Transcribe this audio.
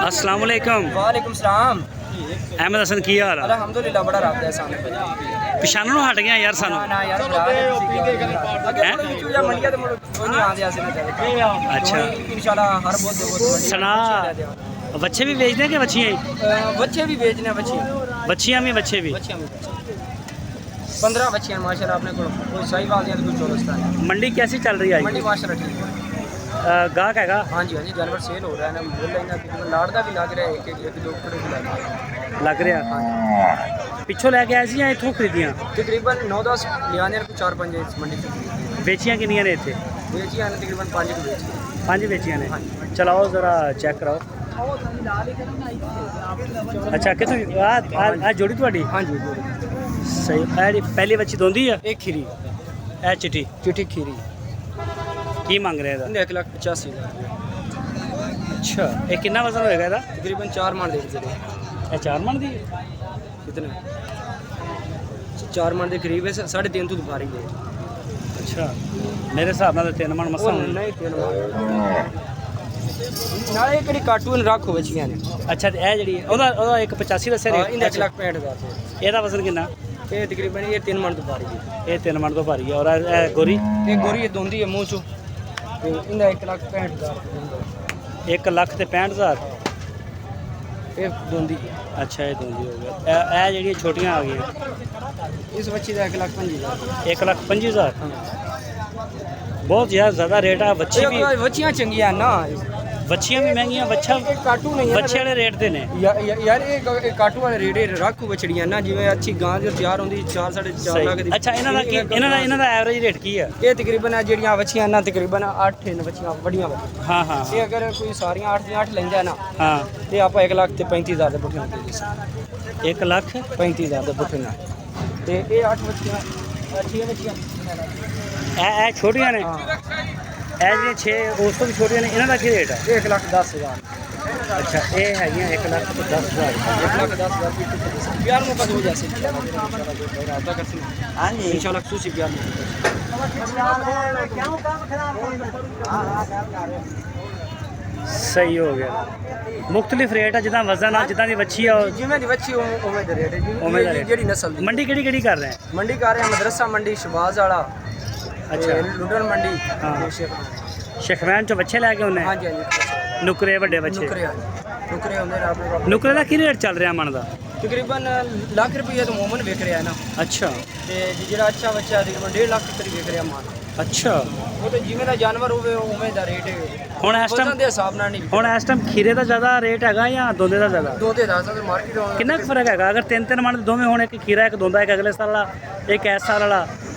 अस्सलाम वालेकुम। वालेकुम सलाम। अहमद हसन की हाल है? अल्हम्दुलिल्लाह बड़ा रब दा एहसान है। पिछानों हट गया यार सानू। ना यार अगे विचू या मंडिया ते कोई नहीं आंदे असे ना। अच्छा इंशाल्लाह हर बहुत सना बच्चे भी बेचते हैं कि बच्चियाँ? बच्चे भी बेचने हैं बच्चियाँ भी बच्चे भी 15 बच्चियां माशाल्लाह अपने को कोई साहिवाल दियां कोई चौरस्तान है। मंडी कैसी चल रही है? मंडी माशाल्लाह ठीक है। गाहक हैगा? हाँ जी जानवर सेल हो रहा है ना बोल लेना लाड़ दा भी लग रहा है एक दो कड़े भी लग रहा है। पिछों लैके आए सी या इत्थों खरीदियां? तकरीबन 9-10 लियाने को 4-5 इस मंडी से बेचियां किन्नियां ने इत्थे? बेचियां ने तकरीबन 5 को बेची। 5 बेचियां ने। चलाओ जरा चेक कराओ। अच्छा कितों आ जोड़ी तुहाडी? हाँ जी सही। पहली बच्ची दोंदी है? एक खीरी ए चिट्टी खीरी की मांग रहे हैं? 1,85,000। अच्छा ये कितना वजन होएगा ਇਹਦਾ? तकरीबन 4 मन दे दे। ਇਹ 4 ਮਣ ਦੀ? कितना 4 मन के करीब है 3.5 तो दुपारी है। ਅੱਛਾ ਮੇਰੇ ਹਿਸਾਬ ਨਾਲ 3 ਮਣ ਮਸਾਂ ਹੋਣੀ। नहीं 3 मन ਨਾਲੇ ਕਿਹੜੀ ਕਾਰਟੂਨ ਰੱਖੋ ਬੱਚੀਆਂ ਨੇ। ਅੱਛਾ ਤੇ ਇਹ ਜਿਹੜੀ ਉਹਦਾ 185 ਦੱਸਿਆ ਹਾਂ ਰੇਟ? ਇਹਦਾ 1,65,000 ਇਹਦਾ ਵਜ਼ਨ ਕਿੰਨਾ? ਇਹ ਤਕਰੀਬਨ ਇਹ 3 मन ਤੋਂ ਭਾਰੀ ਹੈ। ਇਹ 3 ਮਣ ਤੋਂ ਭਾਰੀ ਹੈ। ਔਰ ਇਹ ਗੋਰੀ? ਇਹ ਗੋਰੀ ਦੋਂਦੀ ਹੈ ਮੂੰਹ ਚੋਂ ਤੇ ਇਹਦਾ 1,65,000 1,65,000 ਇਹ ਦੋਂਦੀ ਹੈ। ਅੱਛਾ ਇਹ ਦੋਂਦੀ ਹੋ ਗਿਆ। ਇਹ ਜਿਹੜੀਆਂ ਛੋਟੀਆਂ ਆ ਗਈਆਂ ਇਸ ਬੱਚੀ ਦਾ 1,25,000 1,25,000 ਬਹੁਤ ਜ਼ਿਆਦਾ ਰੇਟ ਆ। ਬੱਚੀ ਵੀ ਬੱਚੀਆਂ ਚੰਗੀਆਂ ਨਾ ਬੱਚੀਆਂ ਵੀ ਮਹਿੰਗੀਆਂ। ਬੱਚਾ ਕਾਟੂ ਨਹੀਂ ਬੱਚੇ ਵਾਲੇ ਰੇਟ ਦੇ ਨੇ ਯਾਰ ਇਹ ਕਾਟੂ ਵਾਲੇ ਰੇਟ ਰੱਖੋ ਬਛੜੀਆਂ ਨਾ ਜਿਵੇਂ ਅੱਛੀ ਗਾਂ ਦੀ ਤਿਆਰ ਹੁੰਦੀ 4-4.5 ਲੱਖ ਦੀ। ਅੱਛਾ ਇਹਨਾਂ ਦਾ ਕੀ ਇਹਨਾਂ ਦਾ ਐਵਰੇਜ ਰੇਟ ਕੀ ਆ? ਇਹ ਤਕਰੀਬਨ ਜਿਹੜੀਆਂ ਬੱਚੀਆਂ ਨਾ ਤਕਰੀਬਨ 8 ਬੱਚੀਆਂ ਵੱਡੀਆਂ ਬੱਚੀਆਂ। ਹਾਂ ਹਾਂ ਇਹ ਅਗਰ ਕੋਈ ਸਾਰੀਆਂ 8 ਦੀਆਂ 8 ਲੈਂਦਾ ਨਾ ਹਾਂ ਤੇ ਆਪਾਂ 1,35,000 ਦੇ ਬੁੱਠੇ ਨਾਲ ਦੇ ਸਕਦੇ। 1,35,000 ਦੇ ਬੁੱਠੇ ਨਾਲ ਤੇ ਇਹ 8 ਬੱਚੀਆਂ 6 ਬੱਚੀਆਂ ਇਹ ਛੋਟੀਆਂ ਨੇ। ਇਹ ਜਿਹੜੀਆਂ 6 ਉਸ ਤੋਂ ਵੀ ਛੋਟੀਆਂ ਨੇ ਇਹਨਾਂ ਦਾ ਕੀ ਰੇਟ ਹੈ? ਇਹ 1,10,000। ਅੱਛਾ ਇਹ ਹੈਗੀਆਂ 1,10,000 1,10,000 की प्यार मौका दो जैसे रास्ता करते हाँ जी इंशाल्लाह खुशी प्यार सही हो गया। मुख्तलिफ रेट है जिदा वजन है जिदा दी बच्ची है जिवें दी बच्ची उवें दे रेट है उवें दा जेडी नस्ल दी। मंडी केड़ी केड़ी कर रहे हैं? मंडी कर रहे हैं मदरसा मंडी शहबाज वाला। अच्छा लुडन मंडी हाँ शेखवैन चो बच्चे लैके आने? हाँ जी हाँ नुकरे बड़े बच्चे नुकरे होंदे ने अपने नुकरे दा की रेट चल रहा मन दा? तकरीबन लाख रुपये तो मोमन बेच रहा है ना। अच्छा ते जेड़ा अच्छा बच्चा तकरीबन 1.5 लाख तक बेच रहा माल। अच्छा वो तो जिवें दा जानवर होवे उवें दा रेट है। ਹੁਣ ਇਸ वजन दे हिसाब नाल नहीं ਹੁਣ ਇਸ ਟਾਈਮ ਖੀਰੇ ਦਾ ਜ਼ਿਆਦਾ ਰੇਟ ਹੈਗਾ ਜਾਂ ਦੋਂਦੇ ਦਾ ਜ਼ਿਆਦਾ? दो दे 10 मार्केट ਕਿੰਨਾ ਕੁ ਫਰਕ ਹੈਗਾ? ਅਗਰ 3-3 ਮਣ ਦੇ ਦੋਵੇਂ ਹੋਣ, ਇੱਕ ਖੀਰਾ ਇੱਕ ਦੋਂਦਾ, ਇੱਕ ਅਗਲੇ ਸਾਲ ਵਾਲਾ ਇੱਕ ਇਸ ਸਾਲ ਵਾਲਾ,